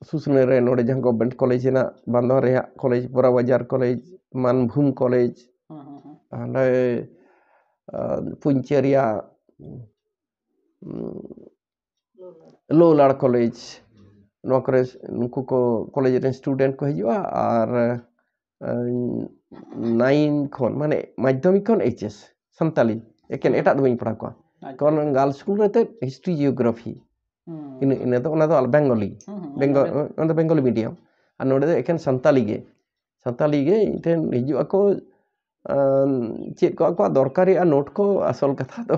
[SPEAKER 2] ᱥᱩᱥᱱᱟᱹ ᱨᱮ ᱱᱚᱰᱮ ᱡᱟᱦᱟᱸ ᱜᱚᱵᱷᱚᱨᱢᱮᱱᱴ ᱠᱚᱞᱮᱡᱽ ᱦᱮᱱᱟᱜ ᱵᱟᱸᱫᱷᱣᱟᱱ ᱨᱮᱭᱟᱜ ᱠᱚᱞᱮᱡᱽ ᱵᱚᱨᱟᱵᱟᱡᱟᱨ ᱠᱚᱞᱮᱡᱽ ᱢᱟᱱᱵᱷᱩᱢ ᱠᱚᱞᱮᱡᱽ ᱦᱟᱸᱰᱮ ᱯᱩᱧᱪᱟᱹ ᱨᱮᱭᱟᱜ ᱞᱳᱞᱟᱲ ᱠᱚᱞᱮᱡᱽ ᱱᱚᱣᱟ ᱠᱚᱨᱮ ᱱᱩᱠᱩ ᱠᱚ ᱠᱚᱞᱮᱡᱽ ᱨᱮᱱ ᱥᱴᱩᱰᱮᱱᱴ ᱠᱚ ᱦᱤᱡᱩᱜᱼᱟ ᱟᱨ 9 ᱠᱷᱚᱱ ᱢᱟᱱᱮ ᱢᱟᱫᱽᱫᱷᱚᱢᱤᱠ ᱠᱷᱚᱱ HS ᱥᱟᱱᱛᱟᱞᱤ ᱮᱠᱮᱱ ᱮᱴᱟᱜ ᱫᱚ ᱵᱟᱹᱧ ᱯᱟᱲᱦᱟᱣ ᱠᱚᱣᱟ ᱠᱟᱨᱚᱱ ᱜᱟᱨᱞᱥ ᱥᱠᱩᱞ ᱨᱮ ᱦᱤᱥᱴᱨᱤ ᱡᱤওᱜᱨᱟᱯᱷᱤ ᱤᱱᱟᱹ ᱫᱚ ᱚᱱᱟ ᱫᱚ ᱵᱮᱝᱜᱚᱞᱤ ᱚᱱᱟ ᱫᱚ ᱵᱮᱝᱜᱚᱞᱤ ᱢᱤᱰᱤᱭᱟᱢ ᱟᱨ ᱱᱚᱰᱮ ᱫᱚ ᱮᱠᱮᱱ ᱥᱟᱱᱛᱟᱞᱤ ᱜᱮ ᱤᱧ ᱴᱷᱮᱱ ᱦᱤᱡᱩᱜ ᱟᱠᱚ ᱪᱮᱫ ᱠᱚ ᱟᱠᱚᱣᱟᱜ ᱫᱚᱨᱠᱟᱨᱤᱭᱟ ᱱᱳᱴ ᱠᱚ ᱟᱥᱚᱞ ᱠᱟᱛᱷᱟ ᱫᱚ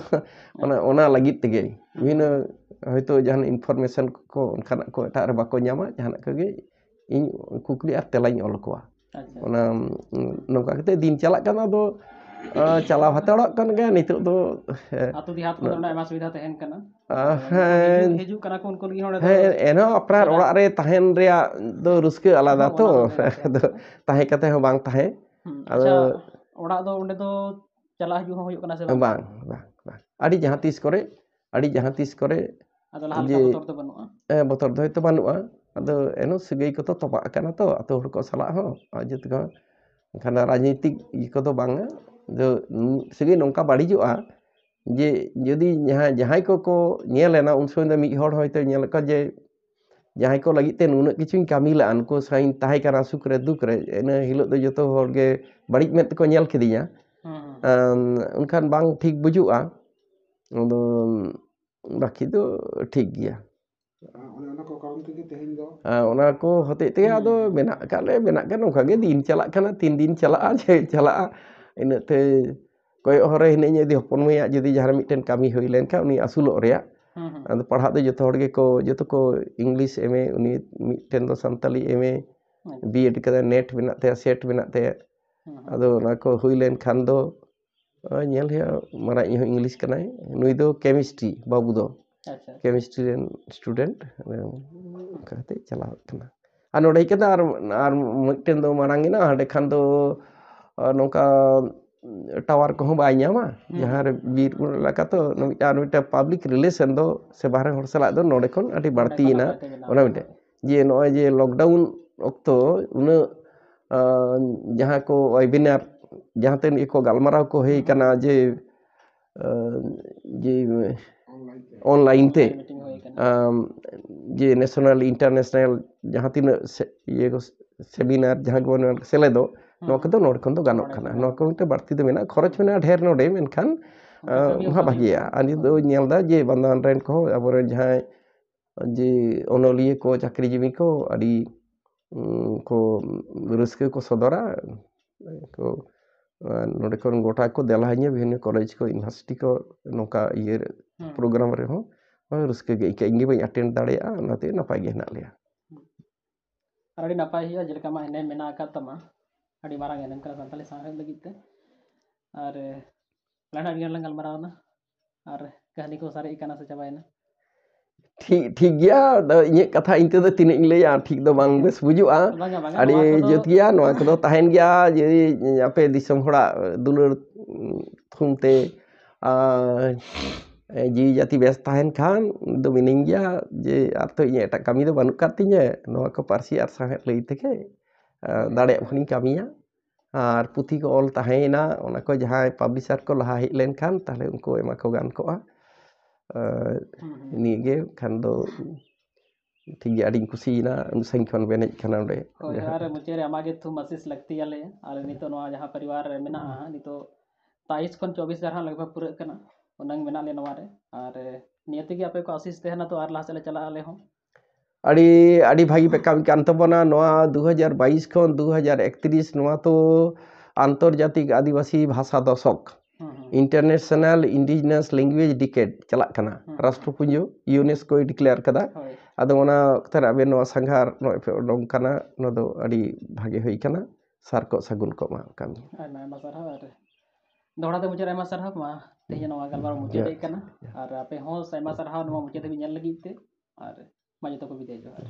[SPEAKER 2] ᱚᱱᱟ ᱞᱟᱹᱜᱤᱫ ᱛᱮᱜᱮ ᱵᱤᱵᱷᱤᱱᱱᱚ ᱦᱚᱭᱛᱳ ᱡᱟᱦᱟᱱ ᱤᱱᱯᱷᱚᱨᱢᱮᱥᱚᱱ ᱠᱚ ᱚᱱᱠᱟᱱᱟᱜ ᱠᱚ ᱮᱴᱟᱜ ᱨᱮ ᱵᱟᱠᱚ ᱧᱟᱢᱟ ᱡᱟᱦᱟᱱᱟᱜ ᱠᱚᱜᱮ ᱤᱧ ᱠᱩᱠᱞᱤ ᱟᱨ ᱛᱮᱞᱟᱧ ᱚᱞ ᱟᱠᱚᱣᱟ ᱚᱱᱟ ᱱᱚᱝᱠᱟ ᱠᱟᱛᱮ ᱫᱤᱱ ᱪᱟᱞᱟᱜ ᱠᱟᱱᱟ ᱟᱫᱚ ᱪᱟᱞᱟᱣ ᱦᱟᱛᱟᱲᱚᱜ ᱠᱟᱱ ᱜᱮᱭᱟ ᱱᱤᱛᱚᱜ ᱫᱚ
[SPEAKER 1] ᱟᱛᱳ ᱫᱤᱦᱟᱛ ᱠᱚᱨᱮ ᱟᱭᱢᱟ ᱥᱩᱵᱤᱫᱷᱟ ᱛᱟᱦᱮᱱ ᱠᱟᱱᱟ ᱦᱤᱡᱩᱜ ᱠᱟᱱᱟ ᱠᱚ ᱩᱱᱠᱩ ᱞᱟᱹᱜᱤᱫ ᱦᱚᱸ
[SPEAKER 2] ᱮᱱᱦᱚᱸ ᱟᱯᱱᱟᱨ ᱚᱲᱟᱜ ᱨᱮ ᱛᱟᱦᱮᱱ ᱨᱮᱭᱟᱜ ᱫᱚ ᱨᱟᱹᱥᱠᱟᱹ ᱟᱞᱟᱫᱟ ᱛᱚ ᱛᱟᱦᱮᱸ ᱠᱟᱛᱮ ᱦᱚᱸ ᱵᱟᱝ ᱛᱟᱦᱮᱸ
[SPEAKER 1] ᱟᱪᱪᱷᱟ ᱚᱲᱟᱜ ᱫᱚ ᱚᱸᱰᱮ ᱫᱚ ᱪᱟᱞᱟᱜ ᱦᱤᱡᱩᱜ ᱦᱚᱸ ᱦᱩᱭᱩᱜ ᱠᱟᱱᱟ ᱥᱮ ᱵᱟᱝ?
[SPEAKER 2] ᱵᱟᱝ ᱟᱹᱰᱤ ᱡᱟᱦᱟᱸ ᱛᱤᱥ ᱠᱚᱨᱮ
[SPEAKER 1] ᱟᱫᱚ ᱞᱟᱦᱟ ᱞᱮᱠᱟ ᱵᱚᱛᱚᱨ ᱫᱚ ᱵᱟᱹᱱᱩᱜᱼᱟ
[SPEAKER 2] ᱵᱚᱛᱚᱨ ᱫᱚ ᱦᱚᱭᱛᱳ ᱵᱟᱹᱱᱩᱜᱼᱟ ᱟᱫᱚ ᱮᱱᱦᱚᱸ ᱥᱟᱹᱜᱟᱹᱭ ᱠᱚᱫᱚ ᱛᱚᱯᱟᱜ ᱟᱠᱟᱱᱟ ᱛᱚ ᱟᱛᱳ ᱦᱚᱲ ᱠᱚ ᱥᱟᱞᱟᱜ ᱦᱚᱸ ᱡᱚᱛᱚ ᱠᱚ ᱮᱱᱠᱷᱟᱱ ᱨᱟᱡᱽᱱᱤᱛᱤᱠ ᱠᱚᱫᱚ ᱵᱟᱝᱟ ᱥᱟᱹᱜᱟᱹᱭ ᱱᱚᱝᱠᱟ ᱵᱟᱹᱲᱤᱡᱚᱜᱼᱟ ᱡᱮ ᱡᱩᱫᱤ ᱡᱟᱦᱟᱸᱭ ᱠᱚᱠᱚ ᱧᱮᱞᱮᱱᱟ ᱩᱱ ᱥᱚᱢᱚᱭ ᱫᱚ ᱢᱤᱫ ᱦᱚᱲ ᱦᱚᱭᱛᱳ ᱧᱮᱞ ᱠᱚᱣᱟ ᱡᱮ ᱡᱟᱦᱟᱸᱭ ᱠᱚ ᱞᱟᱹᱜᱤᱫ ᱛᱮ ᱱᱩᱱᱟᱹᱜ ᱠᱤᱪᱷᱩᱧ ᱠᱟᱹᱢᱤ ᱞᱟᱜᱼᱟ ᱩᱱᱠᱩ ᱥᱟᱶᱤᱧ ᱛᱟᱦᱮᱸ ᱠᱟᱱᱟ ᱥᱩᱠ ᱨᱮ ᱫᱩᱠ ᱨᱮ ᱤᱱᱟᱹ ᱦᱤᱞᱳᱜ ᱫᱚ ᱡᱚᱛᱚ ᱦᱚᱲᱜᱮ ᱵᱟᱹᱲᱤᱡ ᱢᱮᱫ ᱛᱮᱠᱚ ᱧᱮᱞ ᱠᱤᱫᱤᱧᱟ ᱮᱱᱠᱷᱟᱱ ᱵᱟᱝ ᱴᱷᱤᱠ ᱵᱩᱡᱩᱜᱼᱟ ᱟᱫᱚ ᱵᱟᱹᱠᱤ ᱫᱚ ᱴᱷᱤक ᱜᱮᱭᱟ ᱚᱱᱟ ko hotei tege ado benak kale benak kan ongka ge din chalak kana tin din chalak je chalak ina te koyok hore hinenya di hopon moya jodi jahan miten kami hui len ka uni asulok reya ado parhak do joto hor ge ko joto ko English MA uni miten do Santali MA B.Ed kada net benak te set benak te ado na ko hui len khan do nyel he mara iho English kanai nui do chemistry babu do chemistry ren student kate chalak kana anu dai kada ar miten do marangina hade khan do nongka tower ko bai nyama jahar bir laka to nomita public relation do se bahare hor sala do node kon adi barti na ona mite je noy je lockdown okto una jahan ko webinar jahan ten iko galmarao ko hei kana je online te je national international jahan tina ye seminar jahan ko seledo noko do node kon do ganok kana noko te barti do mena khoroj mena dher node menkhan ma bagia ani do nyel da je bandan ren ko abore jahan je onoliye ko chakri jimi ko adi ko ruske ko sodora ko node kon gota ko delahnya bihine college ko university ko nongka iye program re ho ruske ge ike ingi bain attend dareya nate napai ge henak leya
[SPEAKER 1] ᱟᱹᱰᱤ ᱱᱟᱯᱟᱭ ᱦᱩᱭᱩᱜᱼᱟ ᱡᱮᱞᱮᱠᱟ ᱢᱟ ᱮᱱᱮᱢ ᱢᱮᱱᱟᱜ ᱟᱠᱟᱫ ᱛᱟᱢᱟ ᱟᱹᱰᱤ ᱢᱟᱨᱟᱝ ᱮᱱᱮᱢ ᱠᱟᱱᱟ ᱥᱟᱱᱛᱟᱲᱤ ᱥᱟᱶᱦᱮᱫ ᱞᱟᱹᱜᱤᱫ ᱛᱮ ᱟᱨ ᱞᱟᱦᱟ ᱟᱹᱰᱤ ᱜᱟᱱ ᱞᱟᱝ ᱜᱟᱞᱢᱟᱨᱟᱣᱱᱟ ᱟᱨ ᱠᱟᱹᱦᱱᱤ ᱠᱚ ᱥᱟᱨᱮᱡ ᱟᱠᱟᱱᱟ ᱥᱮ ᱪᱟᱵᱟᱭᱮᱱᱟ
[SPEAKER 2] ठीक गया इᱧᱟᱹᱜ ᱠᱟᱛᱷᱟ ᱤᱧ ᱛᱮᱫᱚ ᱛᱤᱱᱟᱹᱜ ᱤᱧ ᱞᱟᱹᱭᱟ ᱴᱷᱤक ᱫᱚ ᱵᱟᱝ ᱵᱮᱥ ᱵᱩᱡᱩᱜᱼᱟ ᱟᱹᱰᱤ ᱡᱩᱛ ᱜᱮᱭᱟ ᱱᱚᱣᱟ ᱠᱚᱫᱚ ᱛᱟᱦᱮᱱ ᱜᱮᱭᱟ ᱡᱮ ᱟᱯᱮ ᱫᱤᱥᱚᱢ ᱦᱚᱲᱟᱜ ᱫᱩᱞᱟᱹᱲ ᱛᱷᱩᱢ te jiwi jati bes tahen khan do mining gya je ato inya etak kami do banuk kat tinya noa ko parsi ar sangat lei teke dare bhaning kamiya ar puthi ko ol tahena ona ko jahay publisher ko laha hej len khan tahle unko ema ko gan ko ini ge khan do ठीक है adding कुसीना संग खन बेनेज खाना रे
[SPEAKER 1] यार मुझे रे आमागे थु मसिस लगती आले आर नितो नवा जहां परिवार रे मेना नितो 23 खन 24 जहां लगभग पूरा कना ओनंग मेना ले नवा रे आर नियति के आपे को आशीष तेहना तो आर लास्ट ले चला आले हो
[SPEAKER 2] अड़ी अड़ी भागी पे काम कान तबना नवा 2022 खन 2031 नवा तो आंतरजातिक आदिवासी भाषा दशक इंटरनेशनल इंडिजिनस लैंग्वेज डिकेड चलाक कना राष्ट्रपुंजो यूनेस्को डिक्लेयर कदा
[SPEAKER 1] ᱦᱳᱭ
[SPEAKER 2] आदो ओना तरा बे नो संघार नो पे ओडों कना नो दो अडी भागे होई कना सार को सगुन को मा कमी
[SPEAKER 1] ᱟᱭᱢᱟ ᱟᱭᱢᱟ ᱥᱟᱨᱦᱟᱣ ᱟᱨ ᱫᱚᱦᱲᱟ ᱛᱮ ᱢᱩᱪᱟᱹᱫ ᱟᱭᱢᱟ ᱥᱟᱨᱦᱟᱣ ᱢᱟ ᱛᱮᱦᱮᱧ ᱱᱚᱣᱟ ᱜᱟᱞᱢᱟᱨᱟᱣ ᱢᱩᱪᱟᱹᱫ ᱦᱮᱡ ᱠᱟᱱᱟ ᱟᱨ ᱟᱯᱮ ᱦᱚᱸ ᱟᱭᱢᱟ ᱥᱟᱨᱦᱟᱣ ᱱᱚᱣᱟ ᱢᱩᱪᱟᱹᱫ ᱫᱷᱟᱹᱵᱤᱡ ᱧᱮᱞ ᱞᱟᱹᱜᱤᱫ ᱛᱮ ᱟᱨ ᱢᱟ ᱡᱚᱛᱚ ᱠᱚ ᱵᱤᱫᱟᱹᱭ ᱡᱚᱦᱟᱨ